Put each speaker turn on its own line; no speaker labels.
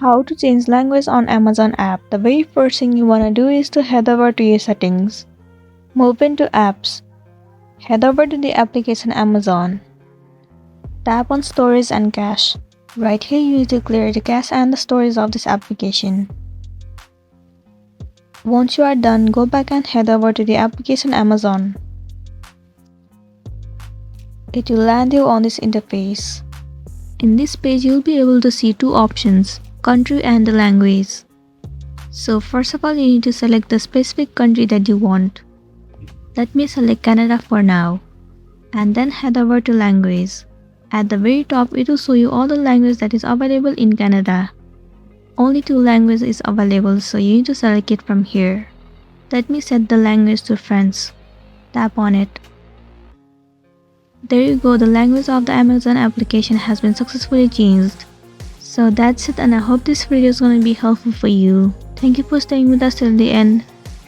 How to change language on Amazon app. The very first thing you wanna do is to head over to your settings. Move into apps. Head over to the application Amazon. Tap on storage and cache. Right here you need to clear the cache and the storage of this application. Once you are done, go back and head over to the application Amazon. It will land you on this interface. In this page, you'll be able to see two options, country and the language. So first of all, you need to select the specific country that you want. Let me select Canada for now. And then head over to language. At the very top, it will show you all the languages that is available in Canada. Only 2 languages is available, so you need to select it from here. Let me set the language to French. Tap on it. There you go, the language of the Amazon application has been successfully changed. So that's it, and I hope this video is going to be helpful for you. Thank you for staying with us till the end.